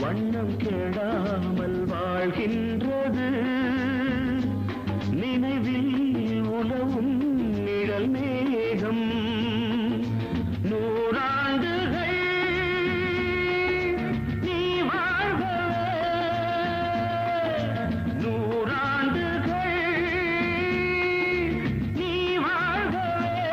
வண்ணம் கெடாமல் வாழ்கின்றது நினைவில் உலவும் நிழல் மேகம் நூறாண்டுகள் நீ வாழ்கவே நூறாண்டுகள் நீ வாழ்கவே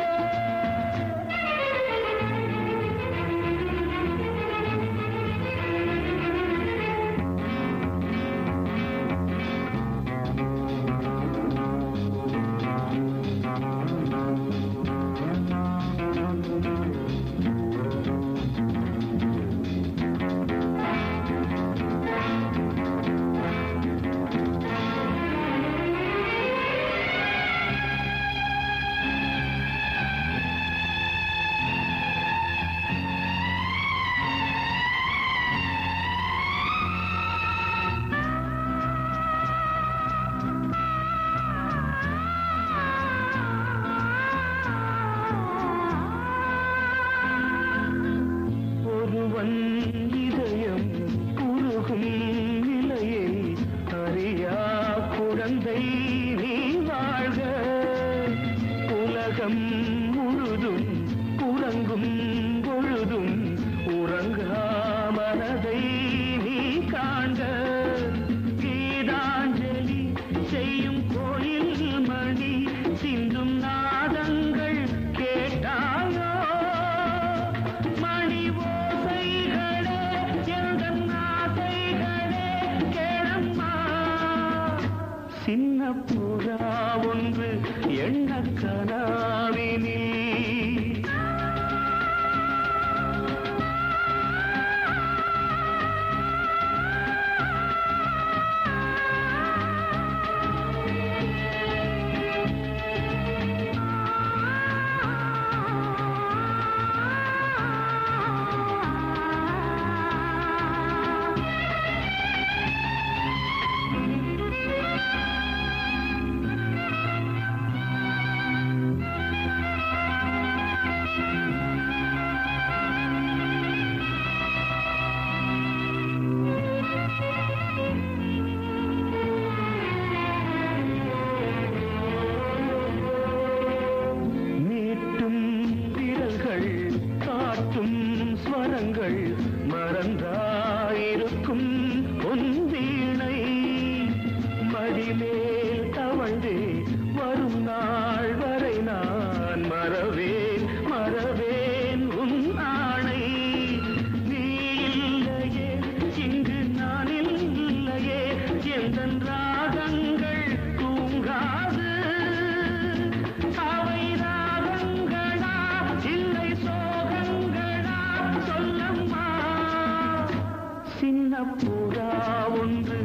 புறா ஒன்று எண்ண கனாவினில் மறந்தாயிருக்கும் பொன்வீணை மடிமேல் தவழ்ந்தே வரும் நாள் வரை நான் மறவேன் உன் ஆணை. நீ இல்லையே இங்கு நான் இல்லையே எந்தன் ராகங்கள் தூங்காது. அவை ராகங்களா இல்லை சோகங்களா சொல்லம்மா. சின்ன புறா ஒன்று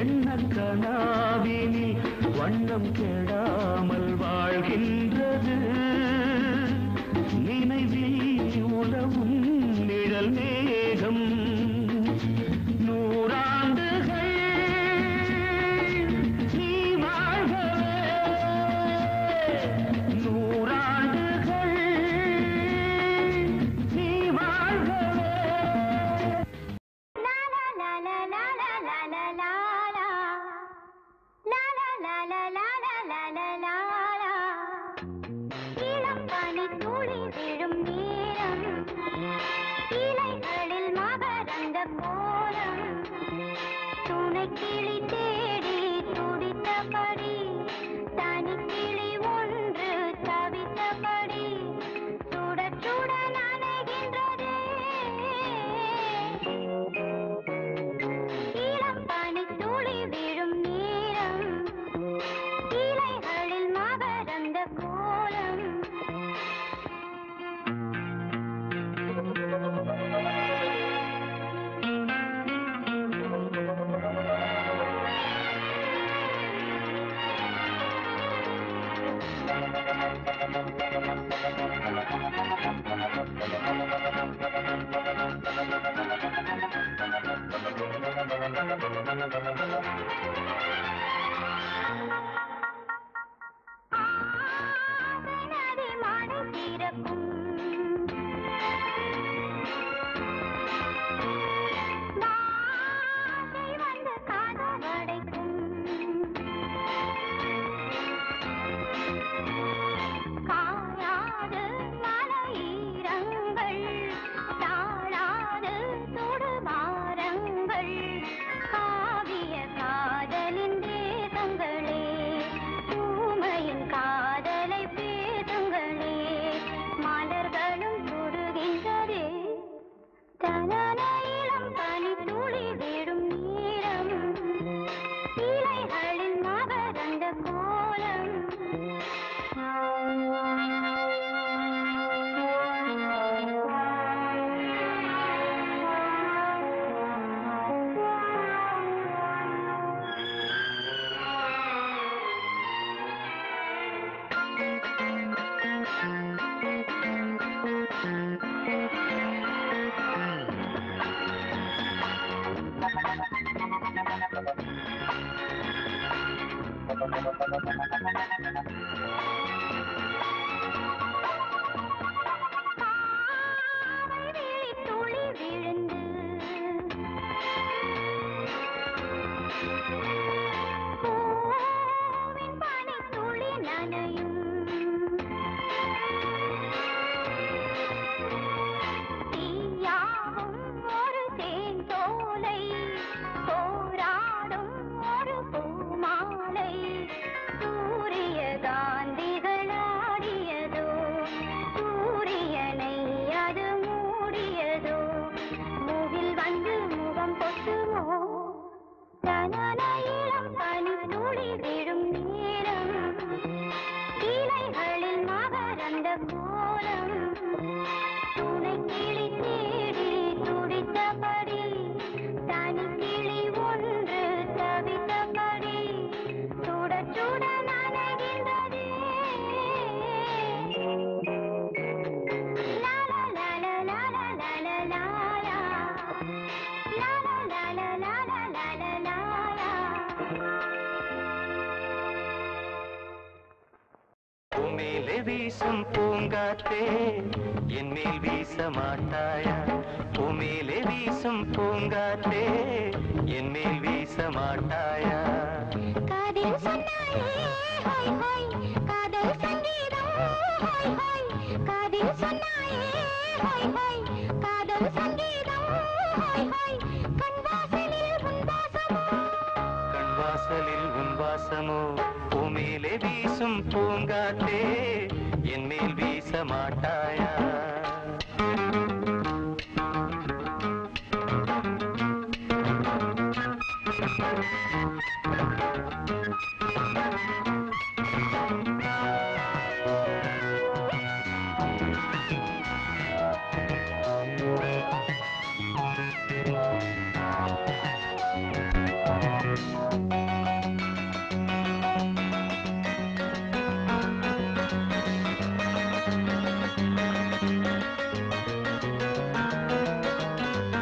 எண்ண கனாவினில் வண்ணம் கெடாமல் வாழ்கின்றது. நினைவில் உலவும் நிழல் மேகம் நூறாண்டுகள் நீ வாழ்கவே. நூறாண்டுகள் நீ வாழ்கவே. இளம் பனி துளி விழும் நேரம், இலைகளில் மகரந்த கோலம், துணை கிளி தேடி துடித்தபடி, தனி கிளி ஒன்று தவித்தபடி, சுட சுட நனைகின்றதே. இளம் பனி துளி விழும் நேரம், இலைகளில் மகரந்த கோலம். நதி மழை திறக்கும், வாசை வந்து கதவடைக்கும், காயாது மலையீரங்கள், தாழாது சுடுபாரங்கள், காவிய காதலின் தேசங்களே, ஊமையின் காதலை பேசுங்களே, மலர்களும் சுடுகின்றதே. தனன இளம் பனி துளி விடும் நேரம், இலைகளில் மகரந்த கோலம். பாவை விழி துளி விழுந்து, பூவின் பனி துளி நனையும், தீயாகும் ஒரு தேன் சோலை, போராடும் ஒரு பூமாலை, சூரிய காந்திகளாடியதோ, சூரியனை அது மூடியதோ, முகில் வந்து முகம் கொட்டுமோ. தனன இளம் பனி துளி விழும் பூமேலே வீசும் பூங்காற்றே என் மேல் வீச மாட்டாயா பூமேலே வீசும் பூங்காற்றே என் மேல் வீச மாட்டாயா காதில் சொன்னாயே ஹாய் ஹாய் காதல் சங்கீதம் ஹாய் ஹாய் காதில் சொன்னாயே ஹாய் ஹாய் காதல் சங்கீதம் ஹாய் ஹாய் கண்வாசலில் உன் வாசமோ கண்வாசலில் உன் வாசமோ பூமேலே வீசும் பூங்காற்றே என் மேல் வீச மாட்டாயா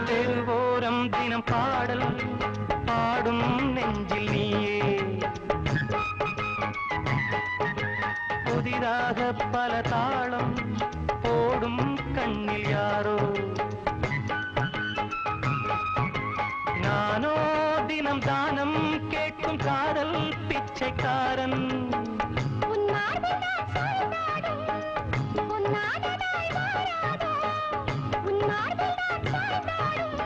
தெருவோரம் தினம் பாடல் பாடும் நெஞ்சில் நீயே புதிதாக பல தாளம் போடும் கண்ணில் யாரோ நானோ தினம் தானம் கேட்கும் காதல் பிச்சைக்காரன் உன் மார்பில் நான் சாய்ந்தாடும் பொன்னானதாய் மாறாதோ உன் மார்பில் நான் சாய்ந்தாடும்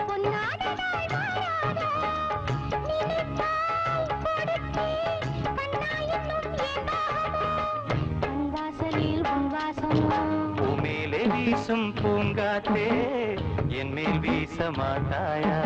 பொன்னானதாய் மாறாதோ நினைத்தால் கொடுத்தேன் கண்ணாய் இன்னும் ஏனாகவோ உன் வாசலில் உன் வாசமோ பூமேலே வீசும் பூங்காற்றே என் மேல் வீச மாட்டாயா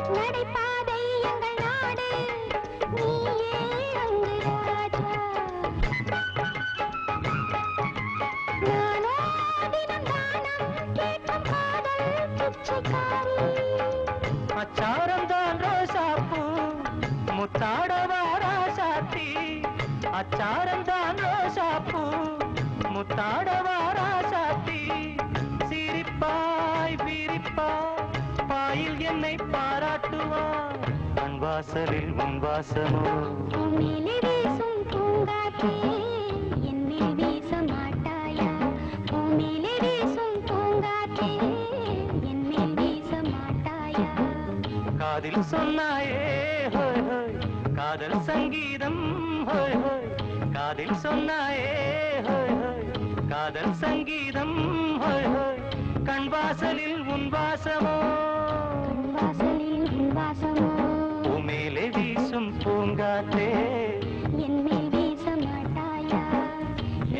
நடைபாதை எங்கள் நாடு நீயே அங்கு ராஜா நானோ தினம் தானம் கேட்கும் காதல் பிச்சைக்காரி அச்சாரம் தான் ரோசாப்பூ முத்தாடவா ராசாத்தி அச்சாரம் தான் ரோசாப்பூ முத்தாடவா ராசாத்தி சிரிப்பாய் விரிப்பாய் பாயில் என்னை பாராட்டுவார் கண் வாசலில் உன் வாசமோ பூமியிலே வீசும் பூங்காற்றே என் மேல் வீச மாட்டாயா பூமியிலே வீசும் பூங்காற்றே என் மேல் வீச மாட்டாயா காதில் சொன்னாயே ஹோய் ஹோய் காதல் சங்கீதம் ஹோய் ஹோய் காதில் சொன்னாயே ஹோய் ஹோய் காதல் சங்கீதம் ஹோய் ஹோய் கண் வாசலில் உன் வாசமோ கண் வாசலில் உன் வாசமோ பூமேலே வீசும் பூங்காற்றே என் மேல் வீச மாட்டாயா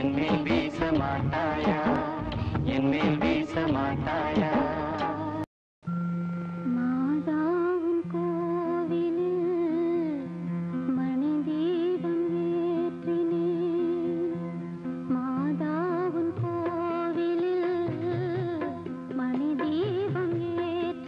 என் மேல் வீச மாட்டாயா என் மேல் வீச மாட்டாயா மாதாவின் கோவிலில் மணி தீபம் ஏற்றினேன் மாதாவின் கோவிலில் மணி தீபம் ஏற்றினேன்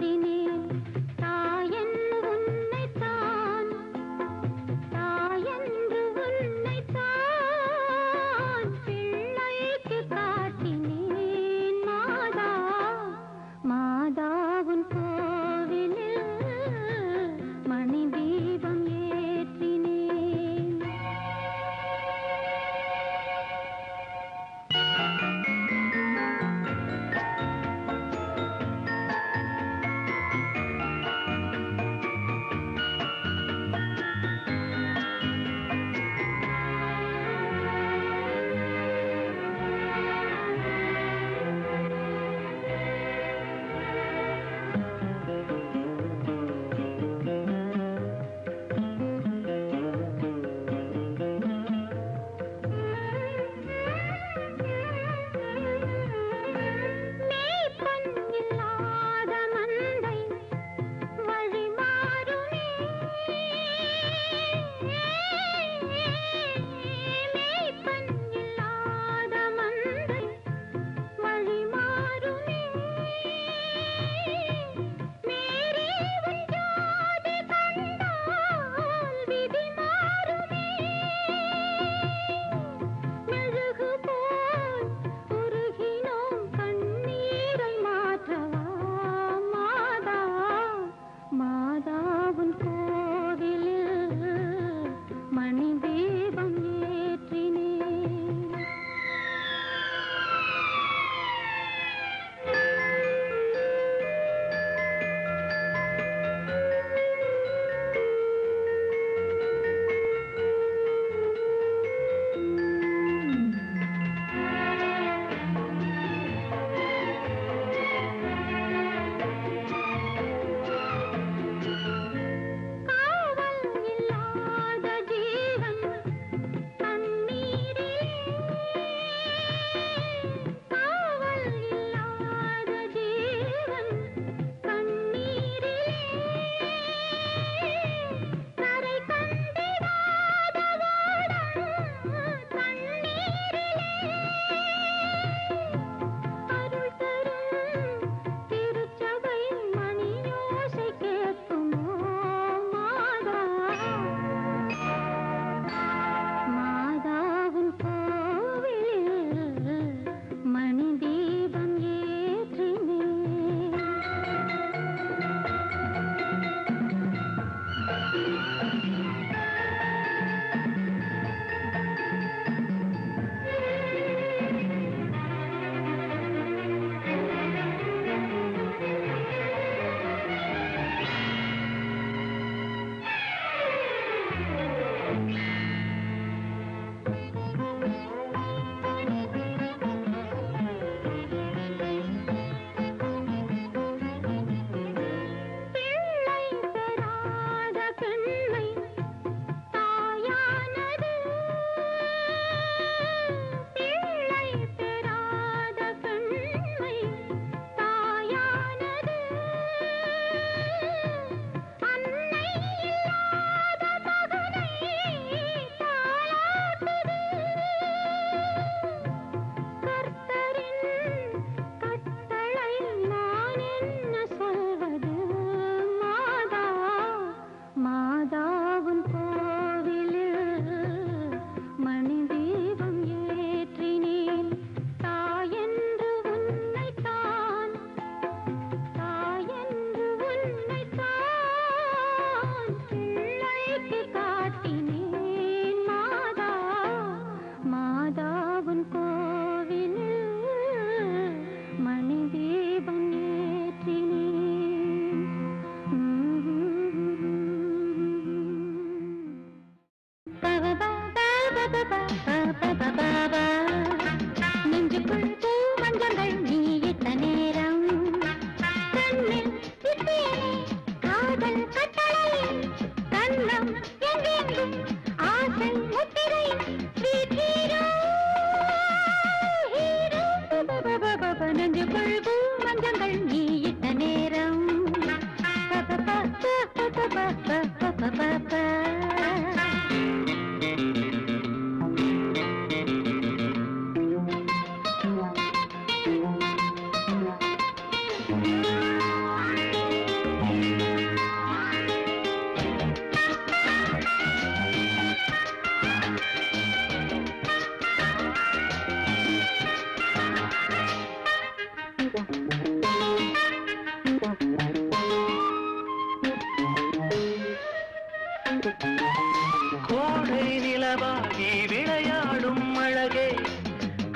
கோடை நிலவாகி விளையாடும் அழகே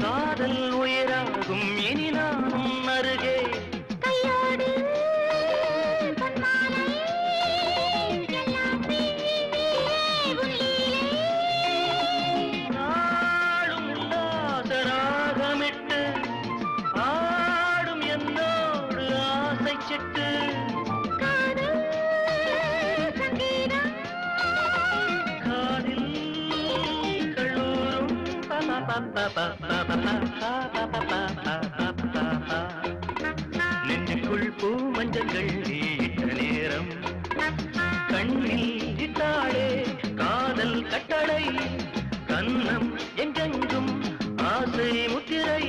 காதல் உயராகும் இனி நானும் அருகே கையோடு பொன்மாலை எல்லாம் நாளும் உல்லாசராகமிட்டு ஆடும் என்னோடு ஆசை சிட்டு காதல் சங்கீதம் காதில் கள்ளூரும் நெஞ்சுக்குள் பூ மஞ்சங்கள் இட்ட நேரம் கண்ணில் இட்டாளே காதல் கட்டளை கண்ணம் எங்கெங்கும் ஆசை முத்திரை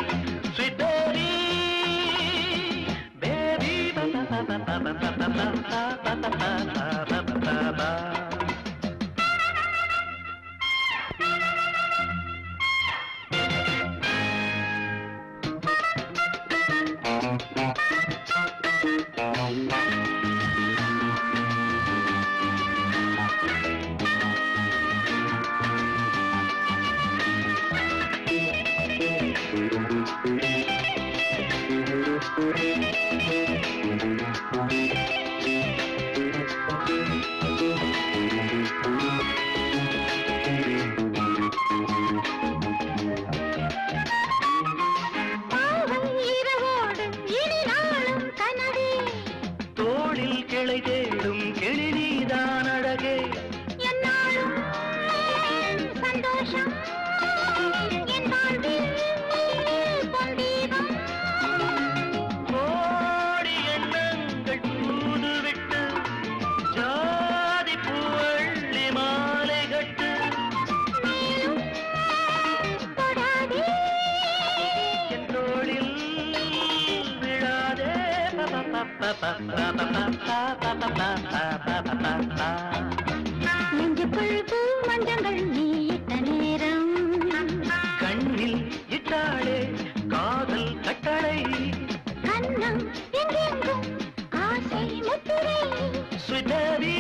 ஸ்வீட்டரி பேபி தோளில் கிளை தேடும் கிளி நீதான் அழகே என்னாலும் சந்தோஷம் என் வாழ்வில் பொன்தீபம் கோடி எண்ணங்கள் தூதுவிட்டு ஜாதி பூவள்ளி மாலை கட்டு மேலும் தொடாதே என் தோளில் விழாதே நெஞ்சுக்குள் பூ மஞ்சங்கள் நீ இட்ட நேரம் கண்ணில் இட்டாளே காதல் கட்டளை கண்ணம் எங்கெங்கும் ஆசை முத்திரை ஸ்வீட்டரி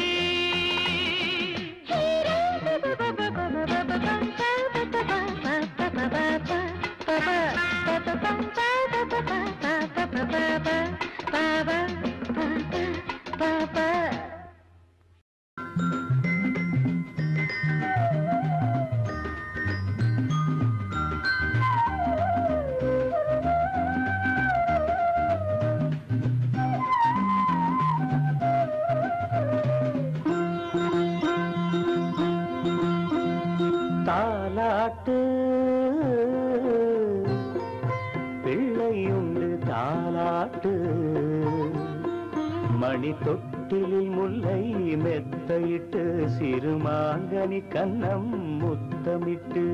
தாலாட்டு பிள்ளையுண்டு தாலாட்டு மணி தொட்டிலில் முல்லை மெத்தையிட்டு சிறுமாங்கனி கன்னம் முத்தமிட்டு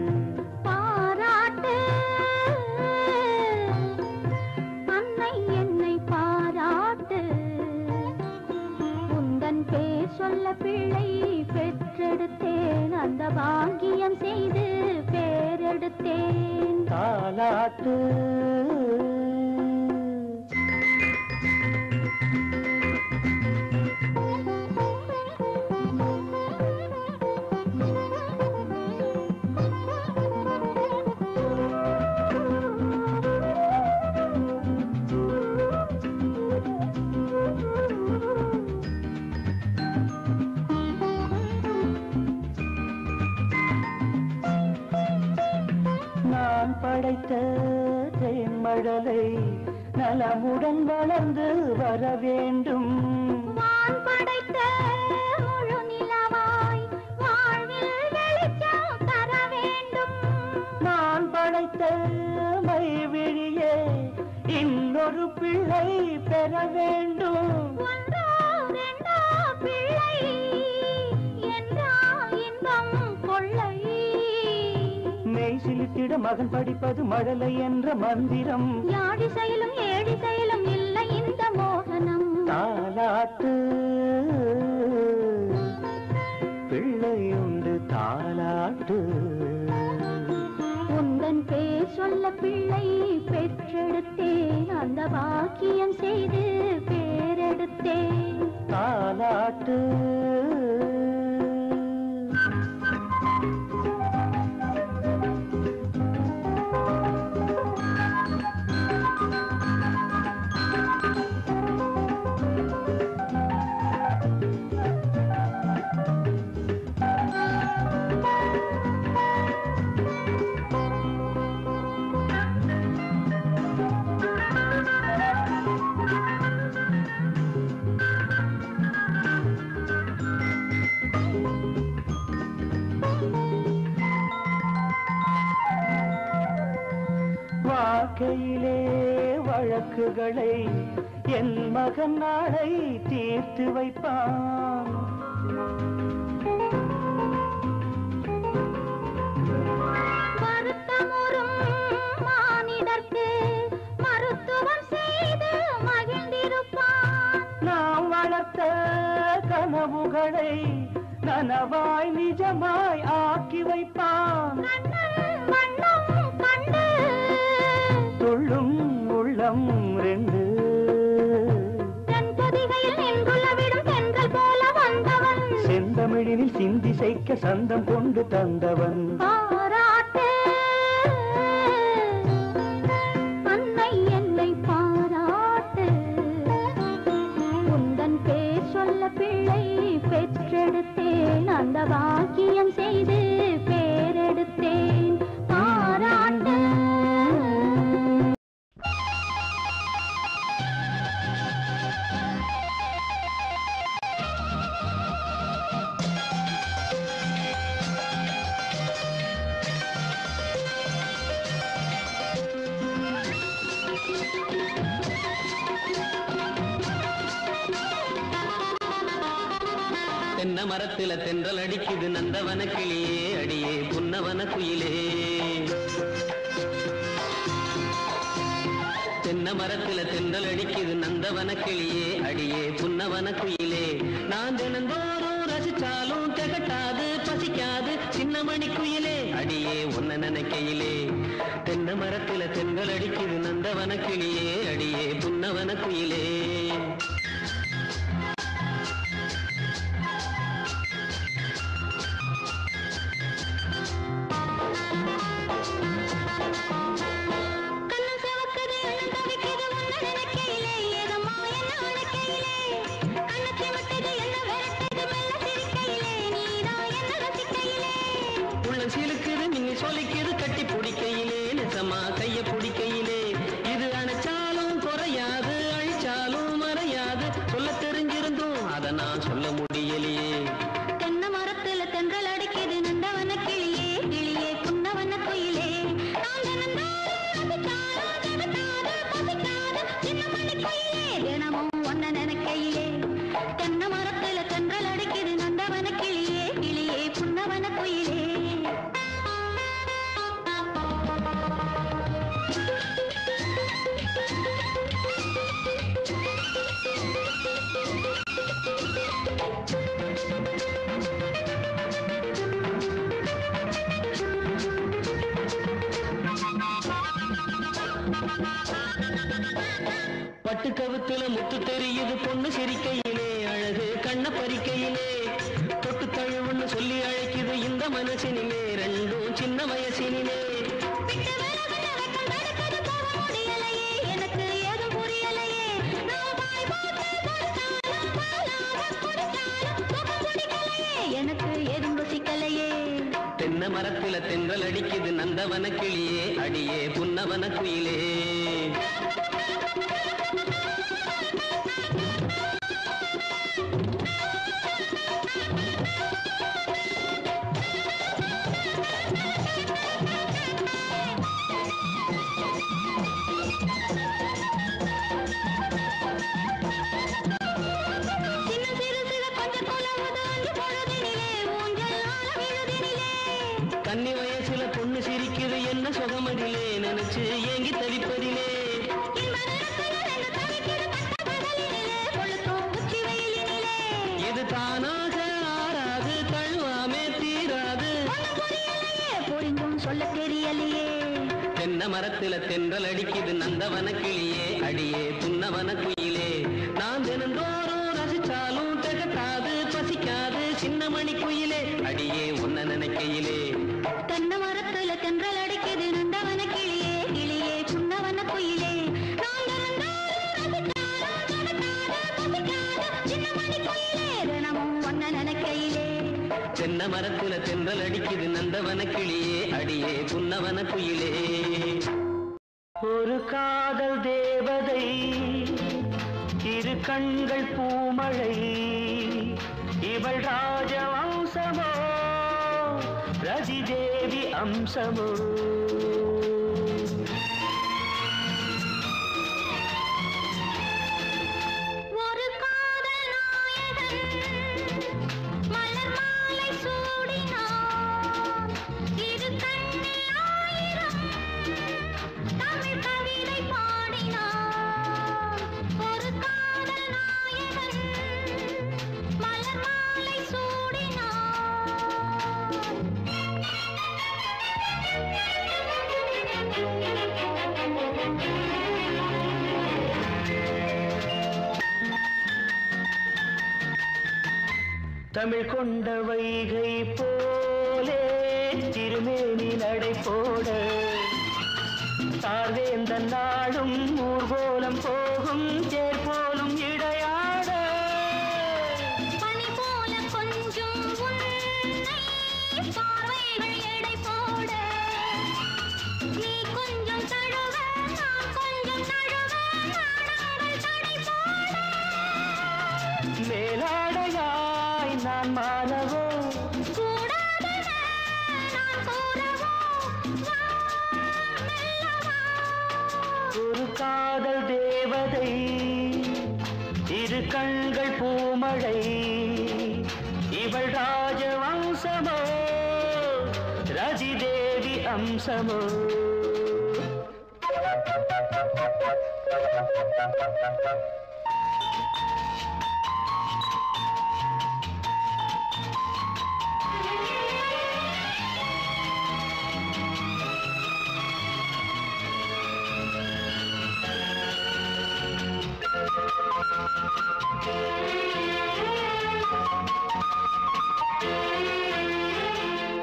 பாராட்டு அன்னை என்னை பாராட்டு உந்தன் பேர் சொல்ல பிள்ளை பெற்றெடுத்தேன் அந்த பாக்கியம் செய்து பேரெடுத்தேன் தாலாட்டு நான் படைத்த தேன்மழலை நலமுடன் வளர்ந்து வர வேண்டும் வான் படைத்த முழு நிலவாய் வாழ்வில் வெளிச்சம் தர வேண்டும் நான் படைத்த மைவிழியே இன்னொரு பிள்ளை பெற வேண்டும் ஒன்றோ ரெண்டோ பிள்ளை என்றா இன்பம் கொள்ளை மெய் சிலித்திட மகன் படிப்பது மழலை என்ற மந்திரம் யாழி செயலும் ஏழி செயலும் இல்லை இந்த மோகனம் தாலாட்டு பிள்ளையுண்டு தாலாட்டு உந்தன் பேர் சொல்ல பிள்ளை பெற்றெடுத்தேன் அந்த பாக்கியம் செய்து பேரெடுத்தேன் தாலாட்டு வாழ்க்கையிலே வழக்குகளை என் மகன் நாளை தீர்த்து வைப்பான். வருத்தமுறும் மானிடர்க்கு மருத்துவம் செய்து மகிழ்ந்திருப்பான். நாம் வளர்த்த கனவுகளை நனவாய் நிஜமாய் ஆக்கி வைப்பான். துள்ளும் உள்ளம் ரெண்டு செந்தமிழினில் சிந்தி செய்க்க சந்தம் கொண்டு தந்தவன். பாராட்டு அன்னை என்னை பாராட்டு. உந்தன் பேர் சொல்ல பிள்ளை பெற்றெடுத்தேன். அந்த பாக்கியம் செய்து பேரெடுத்தேன். பாராட்டு. தென்ன மரத்துல தென்றல் அடிக்குது நந்தவன கிளியே அடியே புன்னவன குயிலே. தென்ன மரத்துல தென்றல் அடிக்குது நந்தவன கிளியே அடியே புன்னவன குயிலே. நான் தினந்தோறும் ரசிச்சாலும் திகட்டாது பசிக்காது சின்னமணி குயிலே அடியே உன்ன நினைக்கையிலே. தென்ன மரத்துல தென்றல் அடிக்குது நந்தவன கிளியே அடியே புன்னவன குயிலே. சிலுக்குது மின்னி சொலிக்குது கட்டி பிடிக்கையிலே நிசமா கைய பிடிக்கையிலே. இது அணைச்சாலும் குறையாது அழிச்சாலும் மறையாது சொல்ல தெரிஞ்சிருந்தோம் அதை நான் சொல்ல முடியலையே. தென்ன மரத்துல தென்றல் அடிக்குது நந்தவன கிளியே கிளியே புன்னவன குயிலே. தினமும் ஒன்ன நினைக்கையிலே. தென்ன மரத்துல தென்றல் அடிக்குது நந்தவன கிளியே கிளியே புன்னவன குயிலே. பட்டு கவுத்துல முத்து தெரியுது பொண்ணு சிரிக்கையிலே அழகு கண்ண பறிக்கையிலே. தொட்டு தழுவுன்னு சொல்லி அழைக்குது இந்த மனசினிலே ரெண்டும் சின்ன வயசினிலே. எனக்கு ஏதும் புரியலையே. எனக்கு ஏதும் ருசிக்கலையே. தென்ன மரத்துல தென்றல் அடிக்குது நந்தவன கிளியே அடியே புன்னவன குயிலே. கன்னி வயசுல பொண்ணு சிரிக்குது என்ன சுகமதிலே நினைச்சு ஏங்கி தவிப்பதிலே. இது தானாக ஆறாது தழுவாமே தீராது புரிந்தும் சொல்ல தெரியலையே. தென்ன மரத்துல தென்றல் அடிக்குது நந்தவன கிளியே அடியே புன்னவன குயிலே. நான் தினந்தோறும் ரசிச்சாலும் திகட்டாது பசிக்காது சின்னமணி குயிலே அடியே உன்ன நினைக்கையிலே. தென்ன மரத்துல தென்றல் அடிக்குது நந்தவன கிளியே கிளியே புன்னவன குயிலே. தினமும் ஒன்ன நினைக்கையிலே. தென்ன மரத்துல தென்றல் அடிக்குது நந்தவன கிளியே அடியே புன்னவன குயிலே. ஒரு காதல் தேவதை இரு கண்கள் பூமழை. இவள் ராஜவம்சமோ ரதி தேவி அம்சமோ. மலர் மாலை சூடினான் இரு கண்ணில் ஆயிரம் தமிழ் கவிதை பாடினான் ஒரு காதல் நாயகன் மலர் மாலை தமிழ் கொண்ட வைகை போலே திருமேனி நடை போட சார்வேந்த நாடும் ஊர்கோலம் போகும் தேர் போலும் இடையாட பனி போல கொஞ்சம் உன்னை பார்வைகள் எடை போட நீ கொஞ்சம் தழுவ நான் கொஞ்சம் தழுவ நாடங்கள் தடை போட மேலாடையாய் நான் மாலவோ கூடாதென நான் கூறவோ வா மெல்லவா ஒரு காதல் தேவதை இரு கண்கள் பூமழை இவள் ராஜவம்சமோ ரஜிதேவி அம்சமோ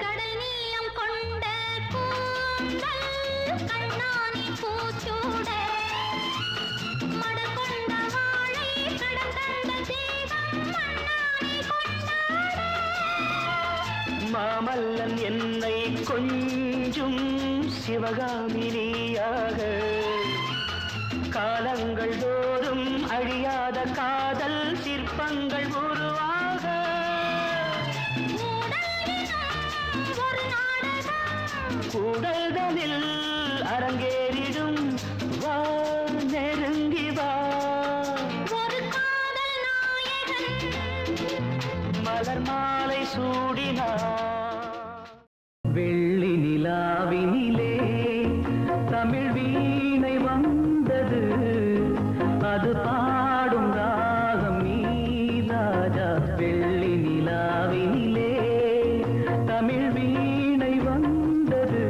கடல் நீளம் கொண்ட கூந்தல் கண்ணானி பூச்சூட மடல் கொண்ட வாழை கடந்தந்த தீபம் மண்ணானி கொண்டாட மாமல்லன் என்னை கொஞ்சும் சிவகாமினியாக காலங்கள் தோறும் அழியாத காதல் சிற்பங்கள் உருவாக ஒரு நாடகம் கூடல்தனில் அரங்கேறிடும் வா நெருங்கி வா ஒரு காதல் நாயகன் மலர் மாலை சூடினார் வெள்ளி நிலாவினிலே தமிழ் வீணை வந்தது அது பாடும் ராகம் நீ ராஜா வெள்ளி நிலாவினிலே தமிழ் வீணை வந்தது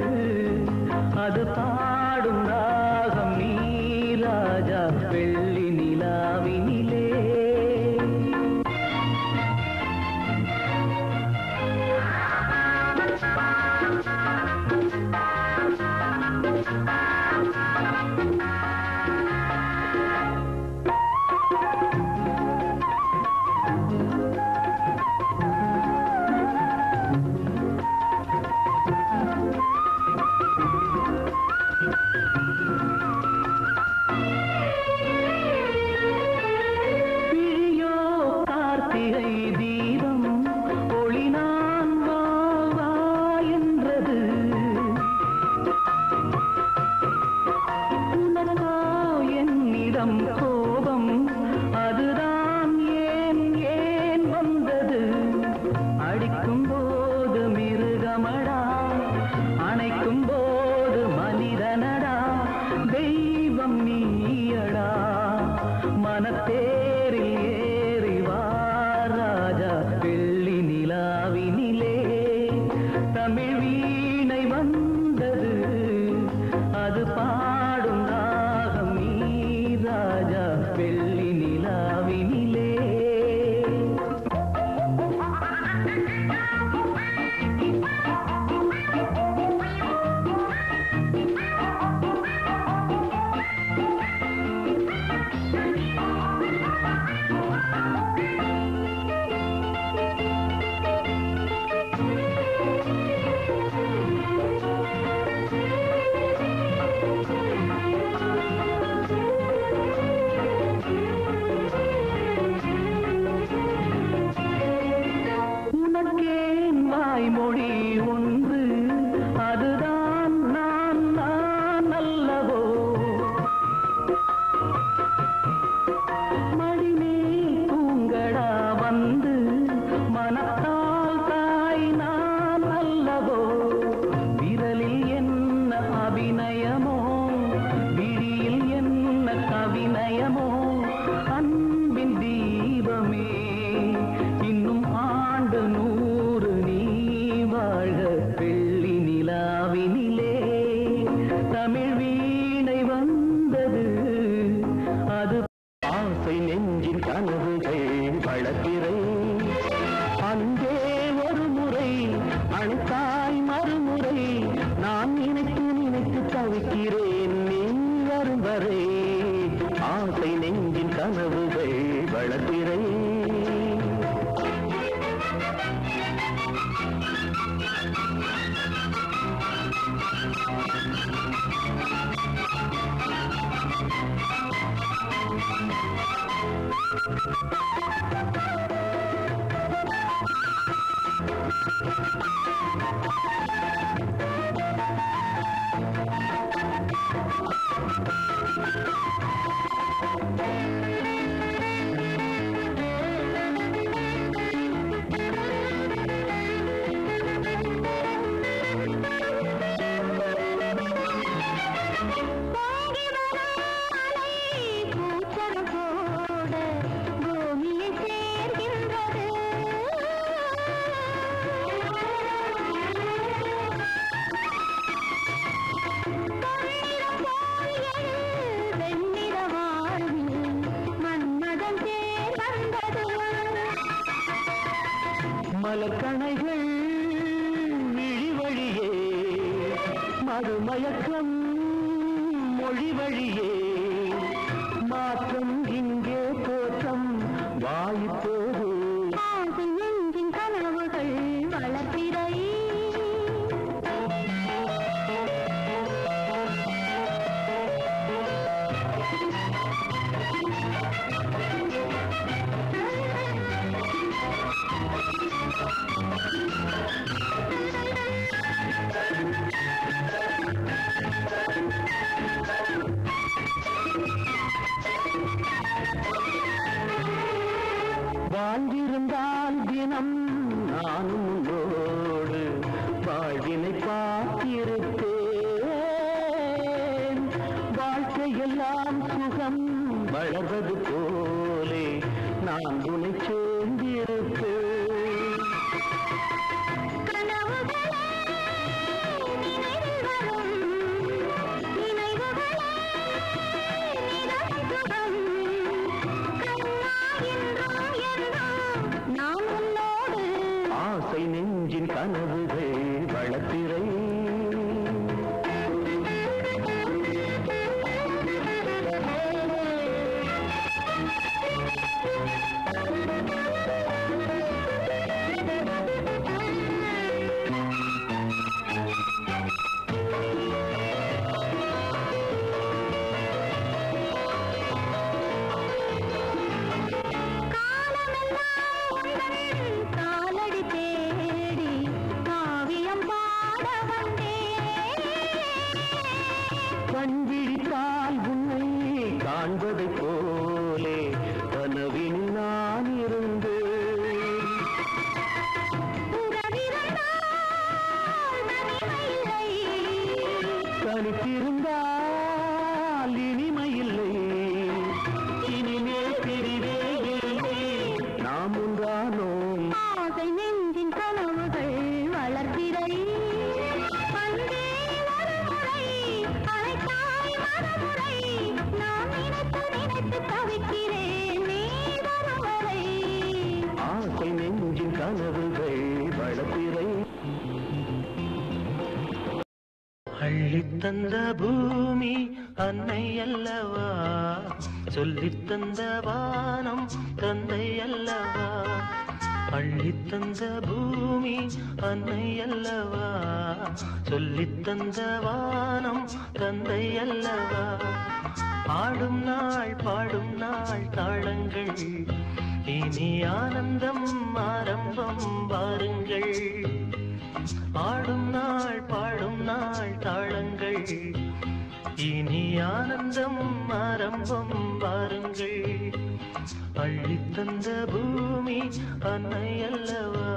அது பாடும் ராகம் நீ ராஜா வெள்ளி நிலாவினிலே பிழியோ கார்த்திகை தீபம் ஒளி நான் வா வா என்றது உனக்கோ என்னிடம் கோபம் அதுதான் ஏன் ஏன் வந்தது அடிக்கும் போது மிருகமடா அணைக்கும் போது மனிதனடா தெய்வம் நீயடா மனத்தேரில் ஏறி வா ராஜா வெள்ளி நிலாவினிலே தமிழ் வீணை வந்தது அது பாடும் ராகம் நீ ராஜா வெள்ளி நிலாவினிலே உனக்கேன் வாய்மொழி ஒன்று அதுதான் நான் நான் அல்லவோ மடிமே தூங்கடா வந்த வளர்க்கிறேன் அன்பே ஒரு முறை அழைத்தாய் மறுமுறை நான் நினைத்து நினைத்து தவிக்கிறேன் நீ வரும் வரை ஆசை நெஞ்சின் கனவுகள் வளர்க்கிறேன் மலர்கணைகள் விழி வழியே மறுமயக்கம் மொழி வழியே மாற்றம் இங்கே தோற்றம் வாய்ப்போது நெஞ்சின் கனவுகள் வளர்ப்பிறை வாழ்ந்திருந்தால் தினம் நானும் உன்னோடு வாழ்வினை பார்த்திருப்பேன் வாழ்க்கையெல்லாம் சுகம் வளர்வது போலே நான் உன்னை சேர்ந்திருப்பேன் ஆசை நெஞ்சின் கனவுகள் வளர்த்திரை கண்விழித்தால் உன்னை காண்பதைப் போலே கனவில் நான் இருந்தேன் தனித்திருந்தால் இனிமையில்லை இனிமேல் பிரிவே இல்லை நாம் ஒன்றானோம் ஆசை நெஞ்சின் கனவுகள் வளர்ப்பிறை ஆசை நெஞ்சின் கனவுகள் வளர்ப்பிறை அள்ளித்தந்த பூமி அன்னை அல்லவா சொல்லித்தந்த வானம் தந்தை அல்லவா அள்ளித்தந்த பூமி அன்னை அல்லவா சொல்லித்தந்த வானம் தந்தை அல்லவா ஆடும் நாள் பாடும் நாள் தாளங்கள் இனி ஆனந்தம் ஆரம்பம் வாருங்கள் ஆடும் நாள் பாடும் நாள் தாளங்கள் இனி ஆனந்தம் ஆரம்பம் வாருங்கள் அள்ளித்தந்த பூமி அன்னை அல்லவா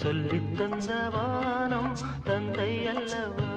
சொல்லித்தந்த வானம் தந்தை அல்லவா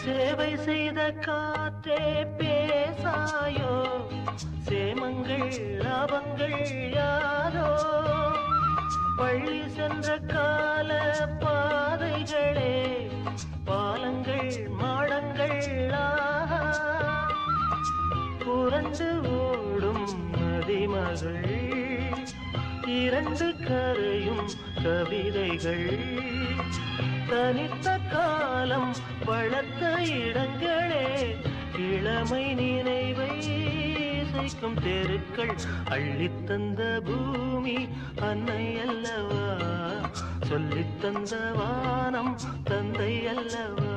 சேவை செய்த காற்றே பேசாயோ சேமங்கள் லாபங்கள் யாரோ பள்ளி சென்ற கால பாதைகளே பாலங்கள் மாடங்கள் புரண்டு ஓடும் நதிமகள் இரண்டு கரையும் கவிதைகள் தனித்த காலம் வளர்த்த இடங்களே இளமை நினைவை இசைக்கும் தெருக்கள் அள்ளித்தந்த பூமி அன்னை அல்லவா சொல்லித்தந்த வானம் தந்தை அல்லவா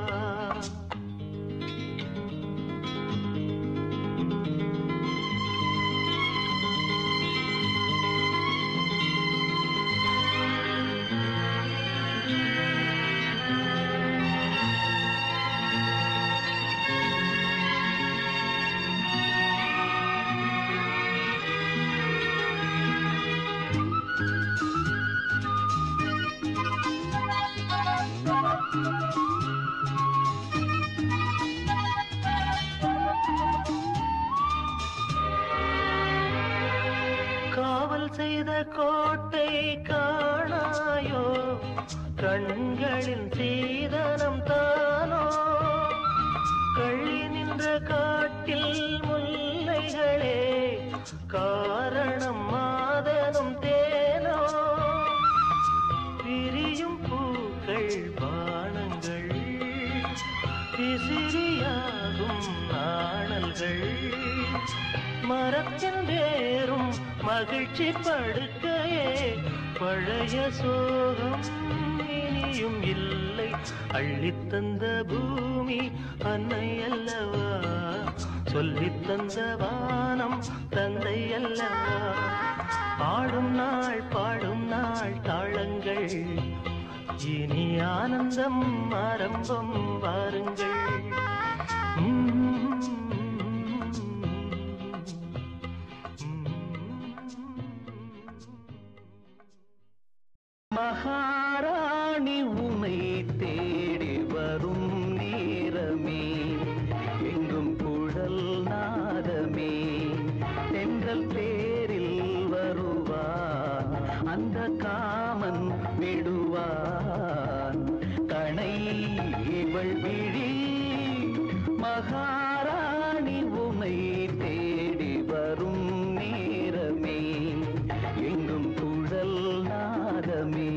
காவல் செய்த கோட்டை காணாயோ கண்களின் சீதனம் தானோ கள்ளி நின்ற காட்டில் முல்லைகளே காரணம் மாதனும் தேனோ பிரியும் பூக்கள் பானங்கள் விசிறியாகும் நாணல்கள் மரத்தின் வேறும் மகிழ்ச்சி படுக்கையே பழைய சோகம் இனியும் இல்லை அள்ளித்தந்த பூமி அன்னை அல்லவா சொல்லித்தந்த வானம் தந்தை அல்லவா பாடும் நாள் தாளங்கள் இனி ஆனந்தம் ஆரம்பம் வாருங்கள் மகாராணி உமை தேடி வரும் நேரமே எங்கும் குழல் நாதமே தென்றல் தேரில் வருவான் அந்த காமன் விடுவான் கணை இவள் விழி மகாராணி உமை தேடி வரும் நேரமே எங்கும் குழல் நாதமே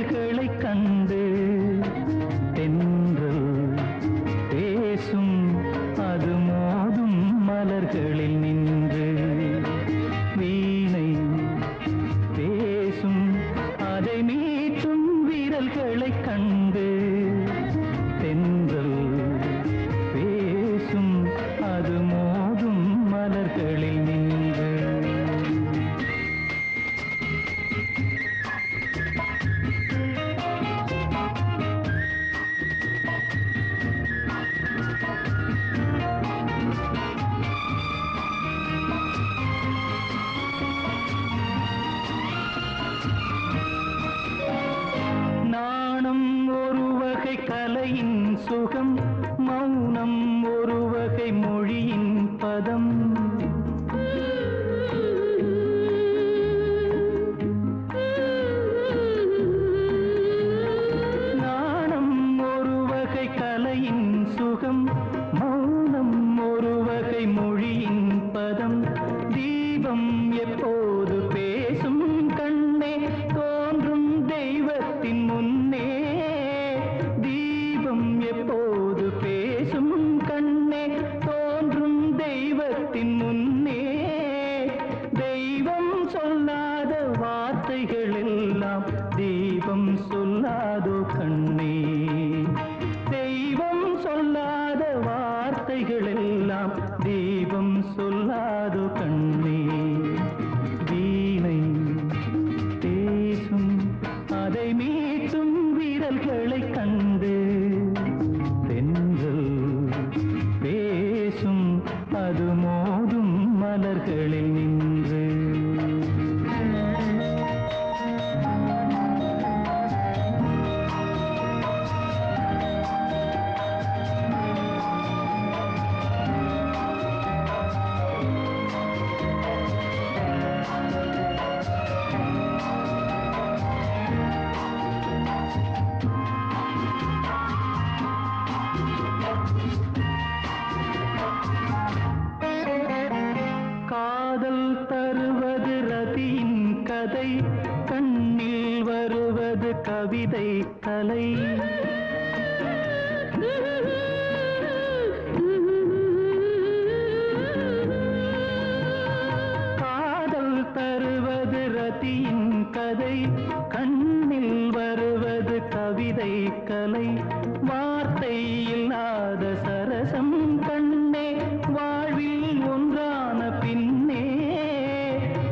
வீரல்களை கண்டு தென்றல் பேசும் அது மோதும் மலர்களில் நின்று வீணை பேசும் அதை மீட்டும் வீரல்களை கண்டு தென்றல் பேசும் அது மோதும் மலர்களில் நின்று கலையின் சுகம் மௌனம் ஒரு வகை மொழியின் பதம் நாணம் ஒரு வகை கலையின் சுகம் மௌனம் ஒரு வகை மொழியின் பதம் தீபம் எப்போது பேசும் கண்ணே தோன்றும் தெய்வத்தின் முன்னே எப்போது பேசும் கண்ணே தோன்றும் தெய்வத்தின் முன்னே தெய்வம் சொல்லாத வார்த்தைகள் எல்லாம் தீபம் சொல்லாதோ கண்ணே தெய்வம் சொல்லாத வார்த்தைகள் எல்லாம் தீபம் சொல்லாதோ கண்ணே வீணை பேசும் அதை மீட்டும் வீரல்களை கண்டு பேசும் அது மோதும் மலர்களில் நின்று தருவது ரதியின் கதை கண்ணில் வருவது கவிதை கலை காதல் தருவது ரதியின் கதை கண்ணில் வருவது கவிதை கலை வார்த்தை இல்லாத சரசம் கண்ணே வாழ்வில் ஒன்றான பின்னே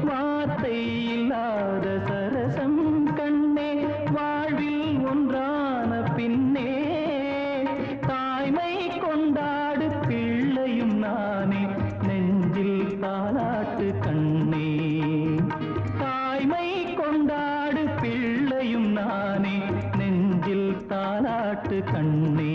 வார்த்தை இல்லாத சரசம் கண்ணே வாழ்வில் ஒன்றான பின்னே தாய்மை கொண்டாடு பிள்ளையும் நானே நெஞ்சில் தாலாட்டு கண்ணே தாய்மை கொண்டாடு பிள்ளையும் நானே நெஞ்சில் தாலாட்டு கண்ணே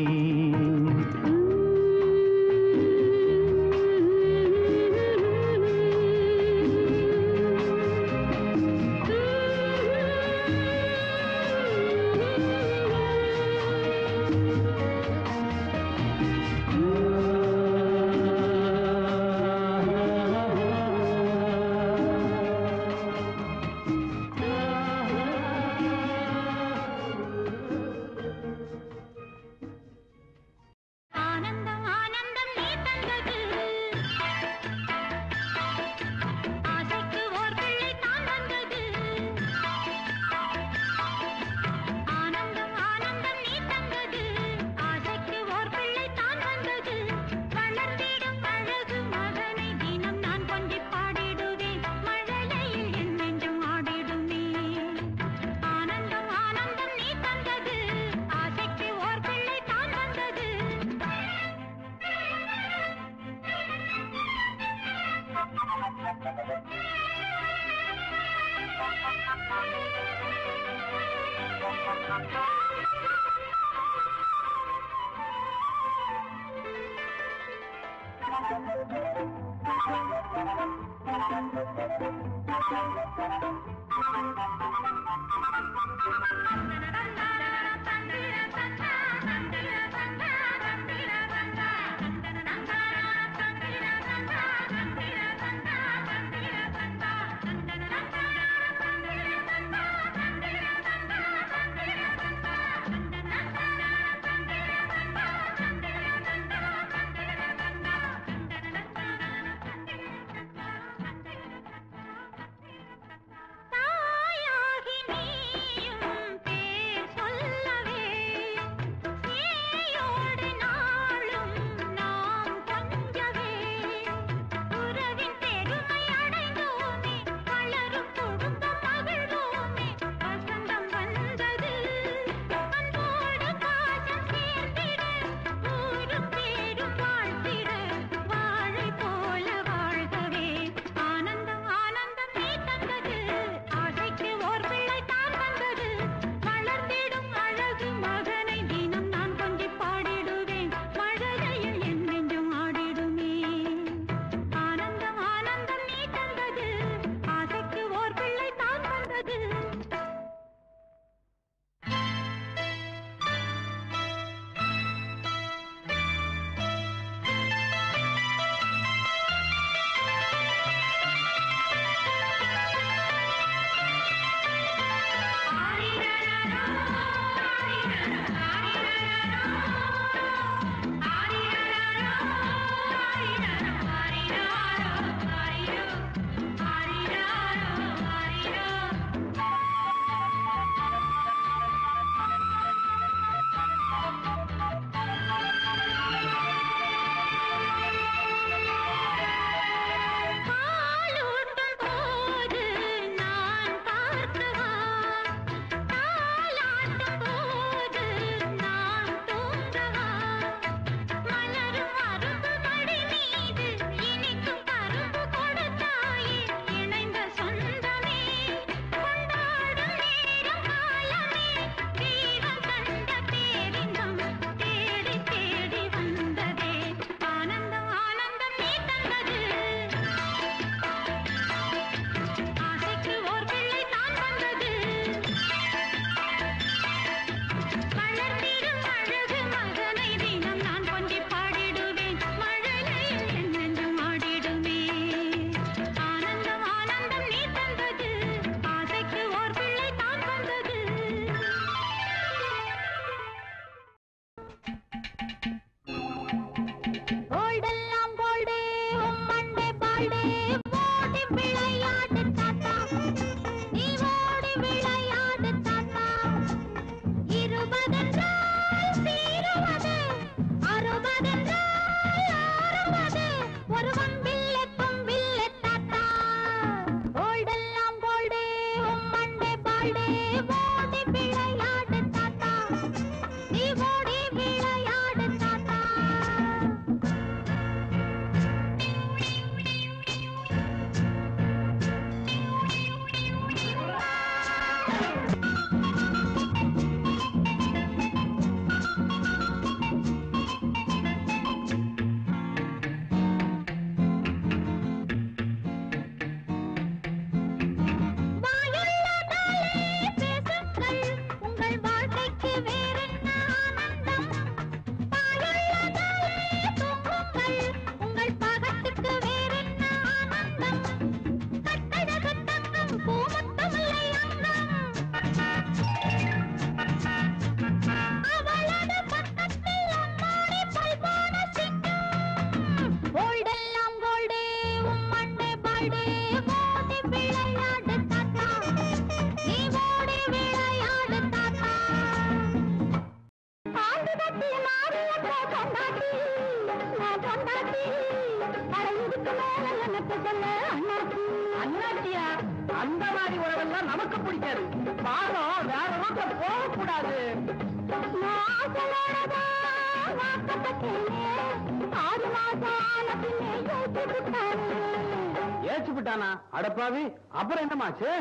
ஏச்சு விட்டானா? அடப்பாவி, அப்புறம் என்னமாச்சு?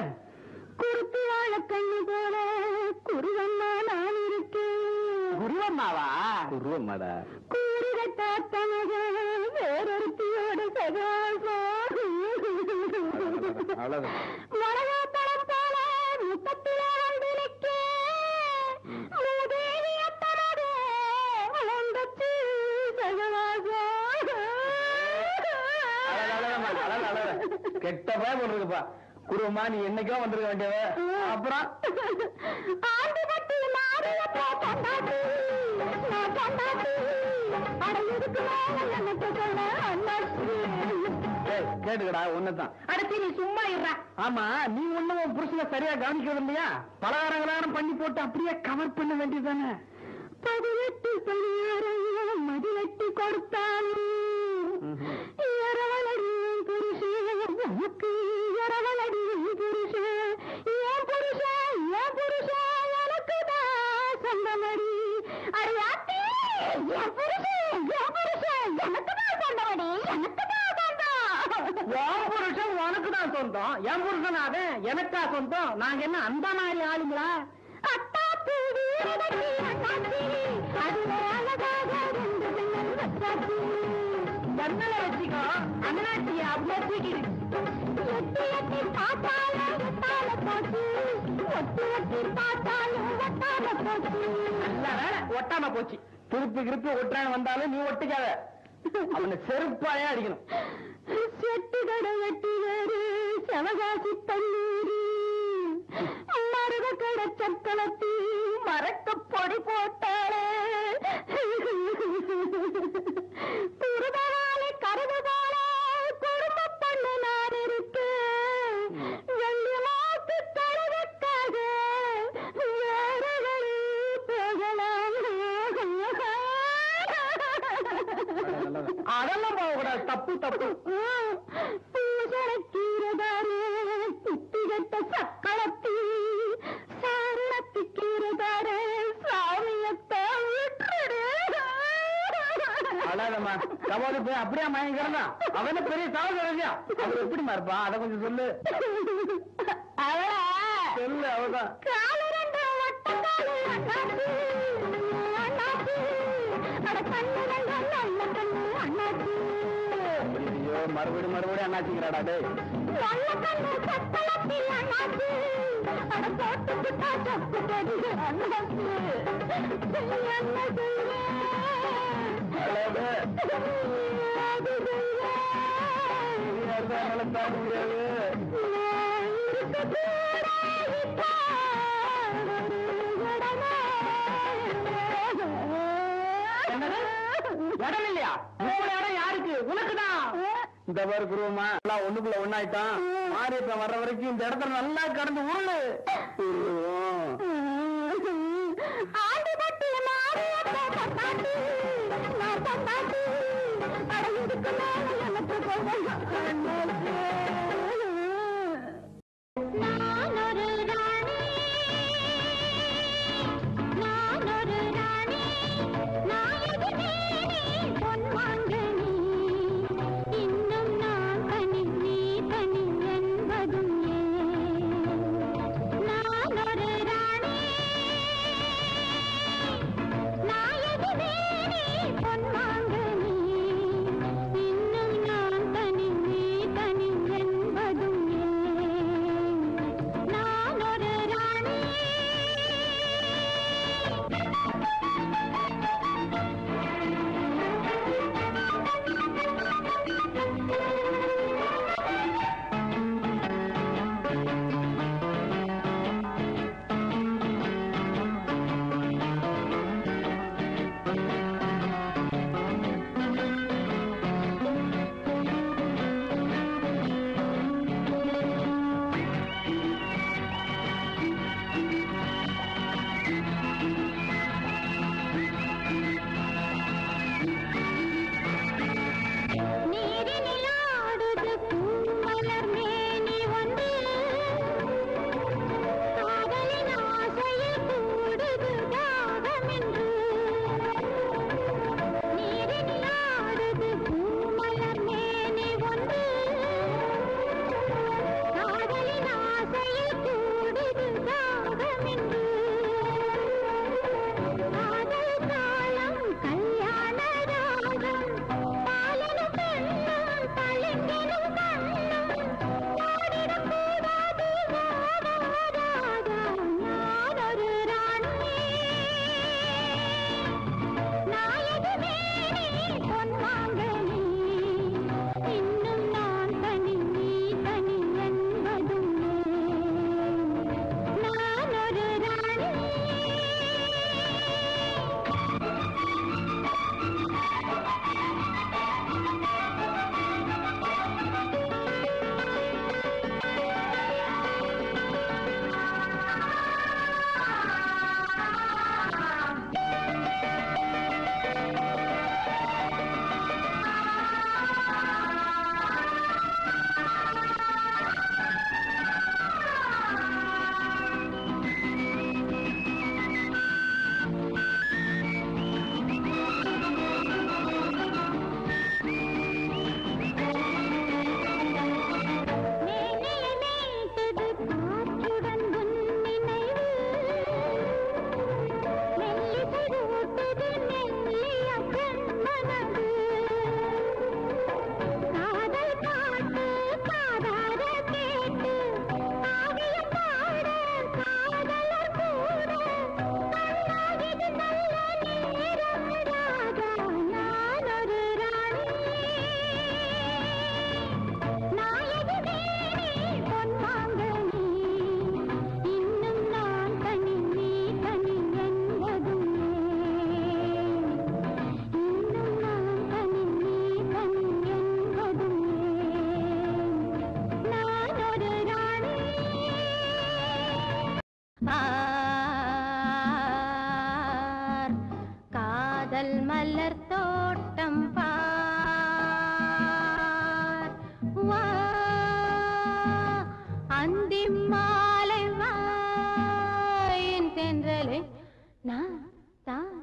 குருத்து வாழ கண்ணு போல குருவம்மா நான் இருக்கேன். குருவம்மாவா? குருவம்மாடா. கூறுகட்ட தனக வேறொருத்தியோட சகாசம். மனகாத்தளம் போல முத்தத்திலே வந்து நிற்க மூதேவியத்தனதே வளர்ந்தச்சு சகவாசம். கெட்ட பயம் இருக்குப்பா. குருவம்மா, நீ என்னைக்கோ வந்திருக்க வேண்டியவ. அப்புறம் ஆண்டு கட்டி மாறியப்போ கொண்டாட்டி நான் கொண்டாட்டி அட இதுக்கு மேல எனக்கு சொல்ல அண்ணாச்சி. கேட்டுக்கடா, ஒண்ணுதான். அடுத்து நீ சும்மா இருறா. ஆமா, நீ ஒண்ணும் உன் புருஷனை சரியா கவனிக்கிறது இல்லையா? பலகாரம் பண்ணி போட்டு அப்படியே கவர் பண்ண வேண்டியதானே? 18 பணியாரம் மதிலட்டி கொடுத்தாலும் இரவலடியும் புருஷன் எனக்கு இரவலடியும் புருஷன் ஏன் புருஷன் எனக்கு தான் சொந்தமடி. அடையாத்தி என் புருஷன் எனக்கு தான் சொந்தமடி, எனக்கு தான் சொந்தம். என் புருஷன் உனக்கு தான் சொந்தம், என் புருஷன் அவன் எனக்கா சொந்தம். நாங்க என்ன அந்த மாதிரி ஆளுங்களா? அத்தாத்து வீரடி அண்ணாச்சி அதுல அழகாக ரெண்டு பெண்கள் வச்சாச்சி. ஜன்னல வச்சுக்கோ, அண்ணாச்சிய அப்படியே தூக்கிடு. எட்டி எட்டி பார்த்தாலும் ஒட்டால போச்சு, ஒட்டி பார்த்தாலும் ஒட்டால போச்சு. நல்ல வேலை ஒட்டாம போச்சு. திருப்பி ஒட்டுறான்னு வந்தாலும் நீ ஒட்டிக்காத. அவனை செருப்பாயே அடிக்கணும். செட்டு கடை வெட்டி வேறு செவகாசி தண்ணீர் மருத கடை சக்கலத்தி மறக்க பொடி போட்டாளே. துருதவாலை கருது போல குடும்ப பண்ணு நான் இருக்கேன். வெள்ளி மாத்து கழுதுக்காக வேற வழி போகலாம். அதெல்லாம் போகக்கூடாது, தப்பு தப்பு. பூசரக்கீரதாரே குத்திகட்ட சக்களத்தி சாரணத்திக்கீரதாரே சாமியத்தை விட்டுடு. அழாதம்மா, கபாலி போய் அப்படியே மயங்கிறதா? அவன பெரிய சாவதியா? அவர் எப்படிமா இருப்பா? அதை கொஞ்சம் சொல்லு. அவளா சொல்லு, அவதான். காலு ரெண்டு வட்டக்காலு அண்ணாச்சி அண்ணாச்சி அட கண்ணு ரெண்டு நல்ல கண்ணு அண்ணாச்சி. ஐயோ, மறுபடியும் அண்ணாச்சிக்கிறாடா. டேய், நல்ல கண்ணு சத்தலத்தி அண்ணாச்சி அட போட்டு புட்டா சப்பு கடி அண்ணாச்சி. என்ன செய்ய அழாத. அது செய்ய என்னால தாங்க முடியாது. நான் இருக்க கூட இப்போ ஒரு இடமே. என்னது? இடம் இல்லையா? உங்களோட இடம் யாருக்கு? உனக்குதான். இந்த பாரு குருவமா, எல்லாம் ஒண்ணுக்குள்ள ஒண்ணாயிட்டான். மாரியப்பன் வர்ற வரைக்கும் இந்த இடத்துல நல்லா கடந்து உருளு. ஆண்டு பட்டி மாறியப்போ கொண்டாட்டி நான் கொண்டாட்டி அட இதுக்கு மேல எனக்கு சொல்ல நான் ஒரு ராணி, நான் ஒரு ராணி, நாயகனே பொன் வாங்கனி. இன்னும் நான் தனி நீ தனி என்பதும் ஏன். நான் ஒரு ராணி, நாயகனே பொன் வாங்கனி. இன்னும் நான் தனி நீ தனி என்பதும் காதல் மலர் தோட்டம் பார் வா அந்தி மாலை வா என் தென்றலே நான் தான்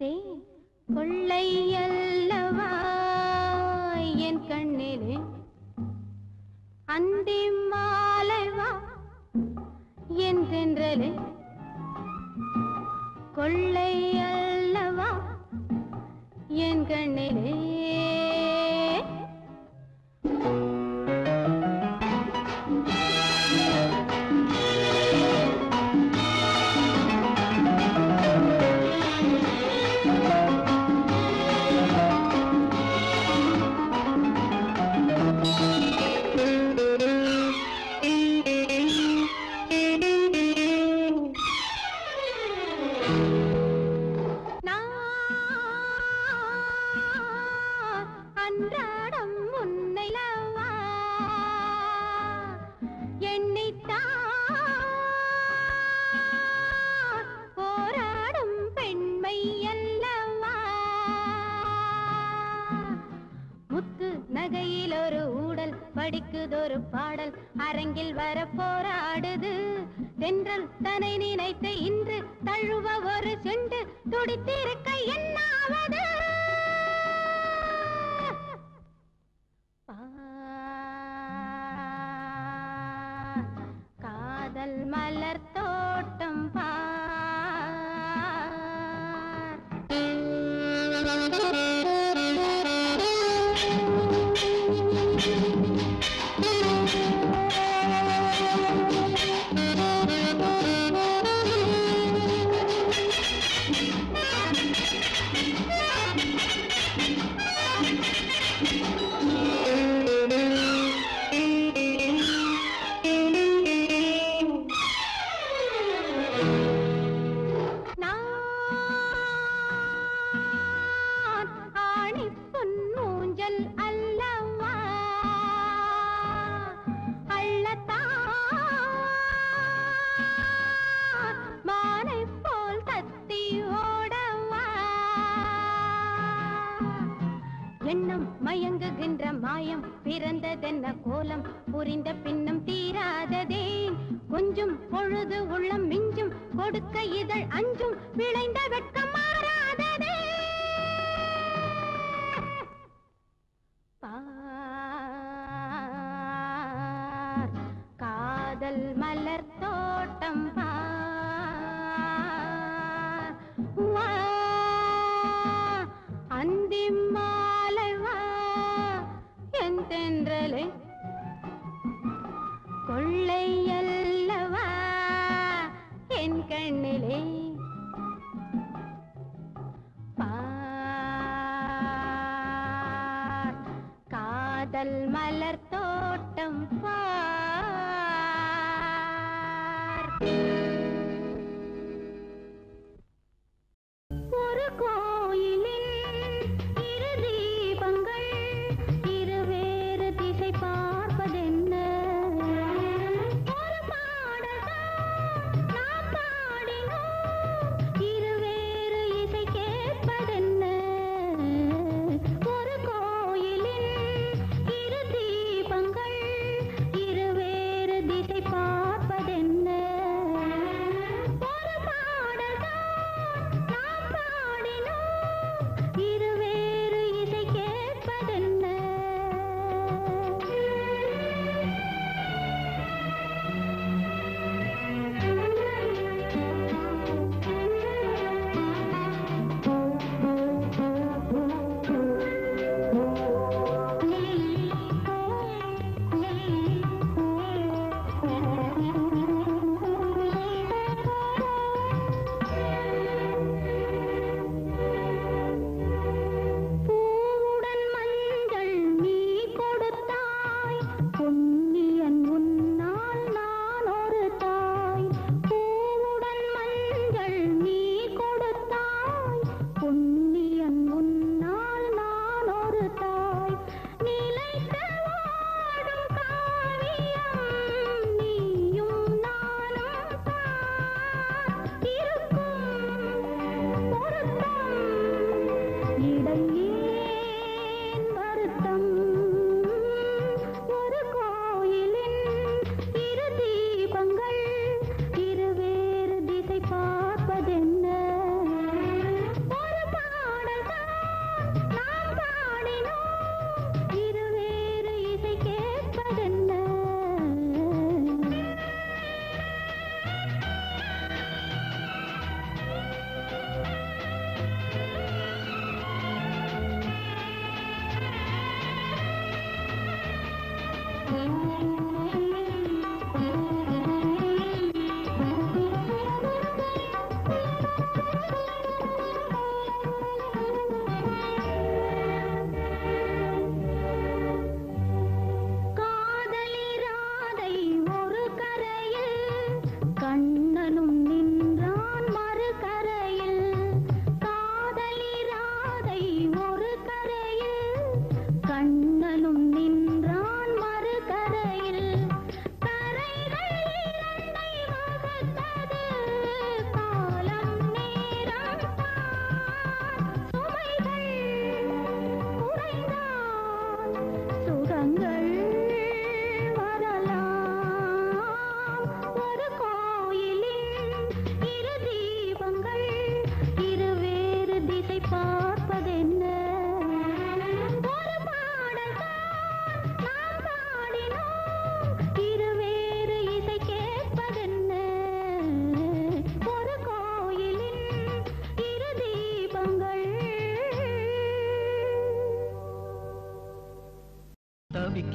தேன் கொள்ளை அல்லவா என் கண்ணிலே அந்தி மாலை வா என் தென்றலே கொள்ளை அல்லவா என் கண்ணிலே படிக்குதொரு பாடல் அரங்கில் வர போராடுது தென்றல் தன்னை நினைத்து இன்று தழுவ ஒரு செண்டு துடித்திருக்க என்னாவது காதல் மலர் தோட்டம் மயங்குகின்ற மாயம் பிறந்ததென்ன கோலம் புரிந்த பின்னும் தீராததே கொஞ்சம் பொழுது உள்ளம் மிஞ்சும் கொடுக்க இதழ் அஞ்சும் விளைந்த வெட்கம் மாறாததே காதல் மலர் தோட்டம் அந்தி மாலை வா என் தென்றலே கொள்ளை அல்லவா என் கண்ணிலே பார் காதல் மலர் தோட்டம் பார் ஒரு கோயிலில் இரு தீபங்கள் இருவேறு திசை பார்ப்பதென்ன ஒரு பாடல்தான் நாம் பாடினோம் இருவேறு இசை கேட்பதென்ன ஒரு கோயிலில் இரு தீபங்கள்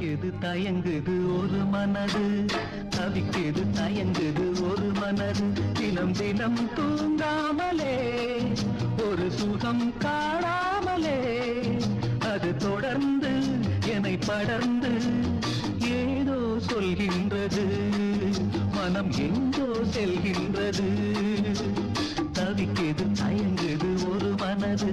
தவிக்குது தயங்குது ஒரு மனது, தவிக்குது தயங்குது ஒரு மனது, தினம் தினம் தூங்காமலே ஒரு சுகம் காணாமலே அது தொடர்ந்து என்னை படர்ந்து ஏதோ சொல்கின்றது, மனம் எங்கோ செல்கின்றது. தவிக்குது தயங்குது ஒரு மனது.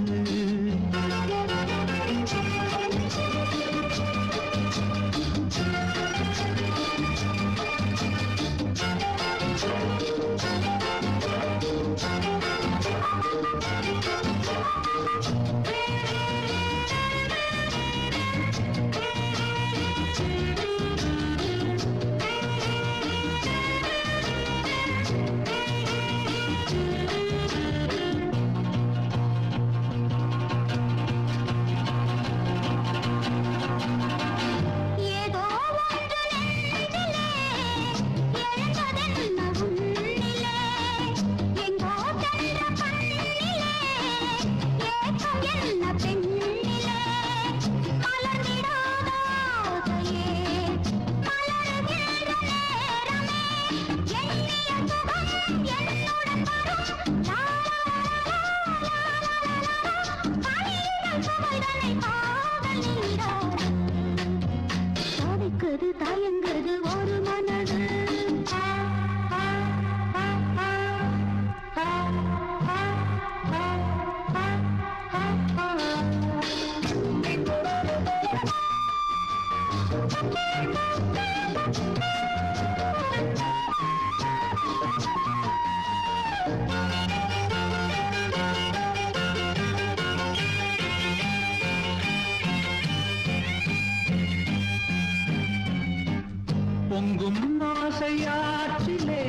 பொங்கும் ஆசையாற்றிலே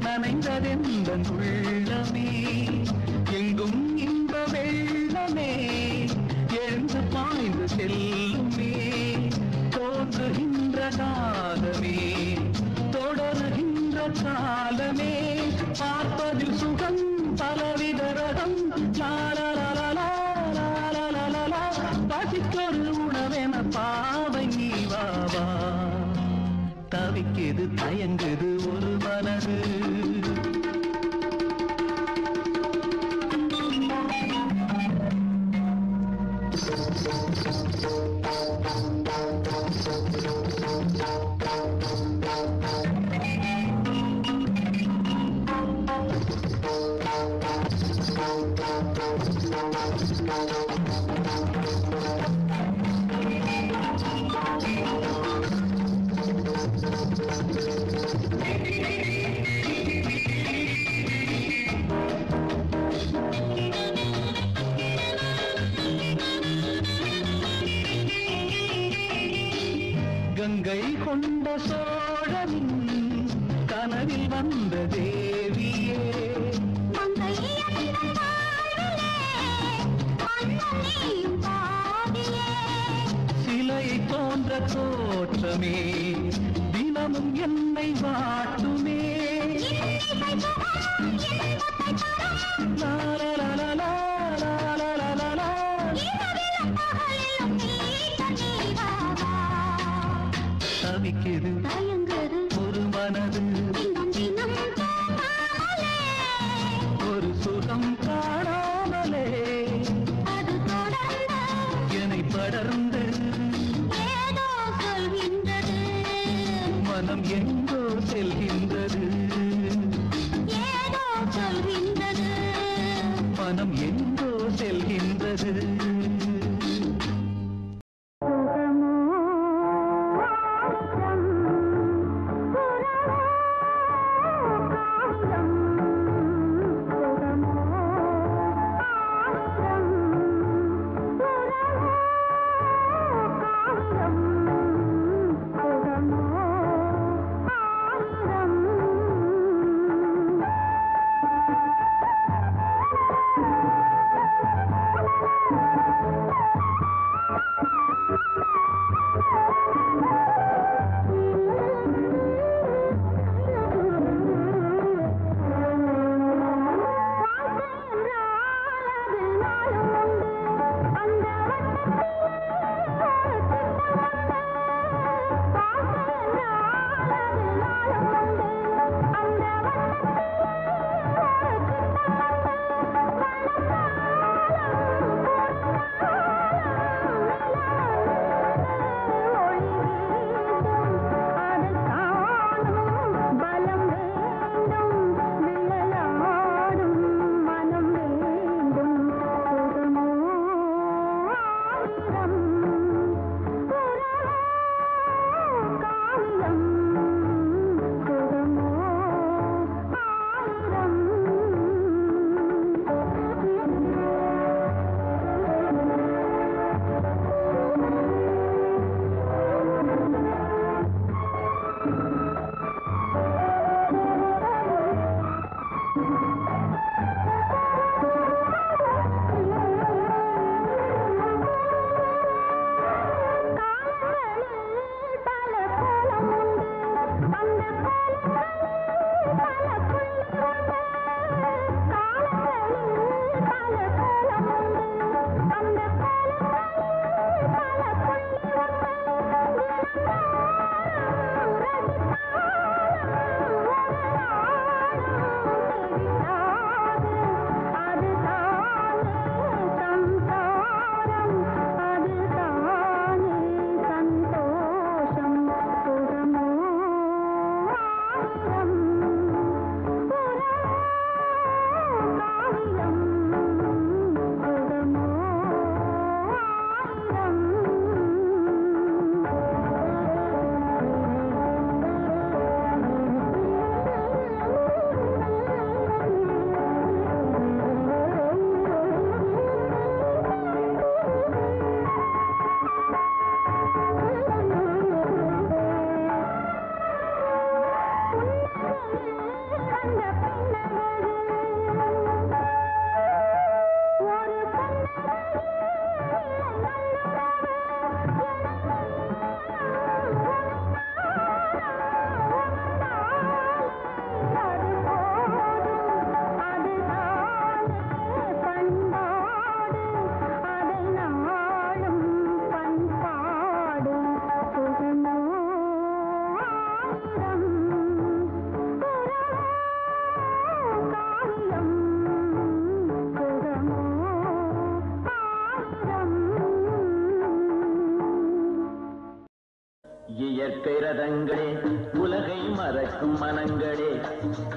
நனைந்ததெந்தன் உள்ளமே, எங்கும் இன்ப வெள்ளமே எழுந்து பாய்ந்து செல்லுமே, தோன்றுகின்ற காலமே தொடருகின்ற காலமே, பார்ப்பதில் சுகம் பலவித ரகம், பசிக்கொரு உணவென பாவை நீ வாவா. தவிக்குது தயங்குது ஒரு மனது. கங்கை கொண்ட சோழனின் கனவில் வந்த தேவியே, சிலை போன்ற தோற்றமே தினமும் என்னை வாட்டுமே, தவிக்குது ஒரு மனது, ஒரு சுகம் காணாமலே என்னை படர்ந்து மனம் எங்கோ செல்கின்றது, மனம் எங்கோ செல்கின்றது. இயற்கை ரதங்களே, உலகை மறக்கும் மனங்களே,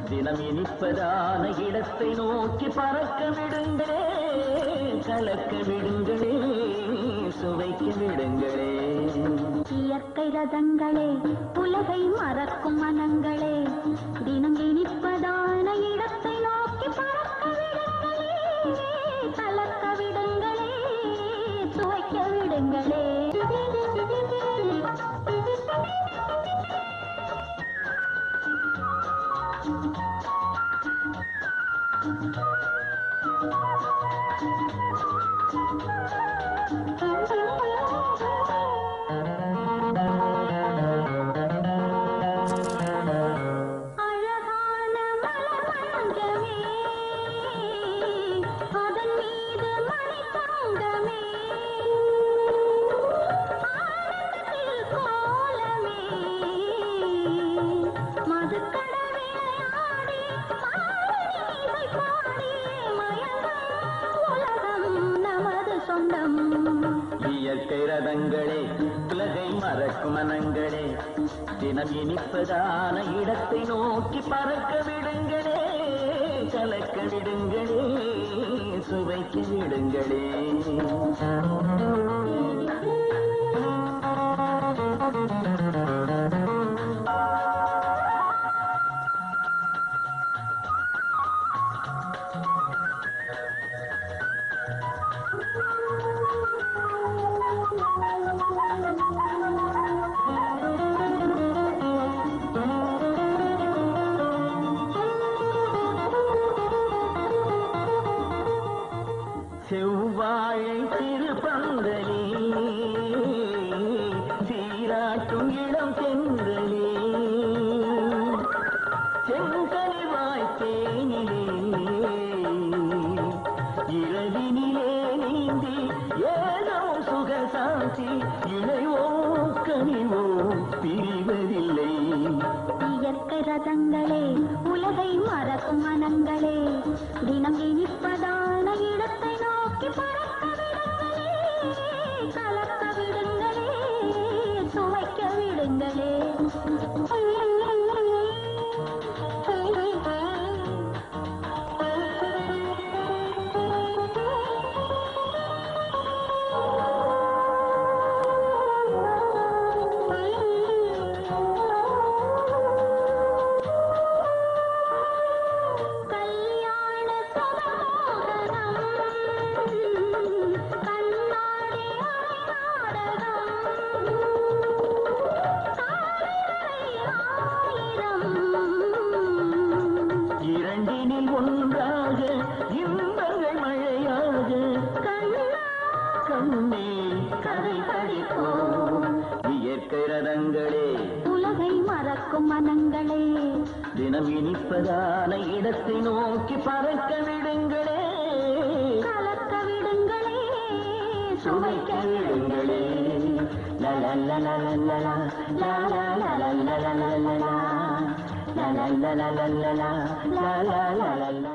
தினம் இனிப்பதான இடத்தை நோக்கி பறக்க விடுங்களே, கலக்க விடுங்களே, சுவைக்க விடுங்களே. இயற்கை ரதங்களே, உலகை மறக்கும் மனங்களே, தினம் இனிப்பதான இடத்தை நோக்கி பறக்க விடுங்களே, கலக்க விடுங்களே, சுவைக்க விடுங்களே. இயற்கை ரதங்களே, உலகை மறக்கும் மனங்களே, தினம் இனிப்பதான இடத்தை நோக்கி பறக்க விடுங்களே, கலக்க விடுங்களே, சுவைக்க விடுங்களே. செவ்வாழை திருப்பந்தலே, சீராட்டும் இளம் செந்தலே, செங்கனிவாய் தேனிலே, இரவினிலே நீந்தி ஏதோ சுகசாந்தி, இணைவோ கனிவோ பிரிவதில்லை. இயற்கை ரதங்களே, உலகை மறக்கும் மனங்களே, தினம் இனிப்பதான இடத்தை நோக்கி பறக்க விடுங்களே, கலக்க விடுங்களே, சுவைக்க விடுங்களே. இரண்டினில் ஒன்றாக இன்பங்கள் மழையாக கண்ணே கரை படிப்போம். இயற்கை ரதங்களே, உலகை மறக்கும் மனங்களே, தினம் இனிப்பதான இடத்தை நோக்கி பறக்க விடுங்களே, la la la la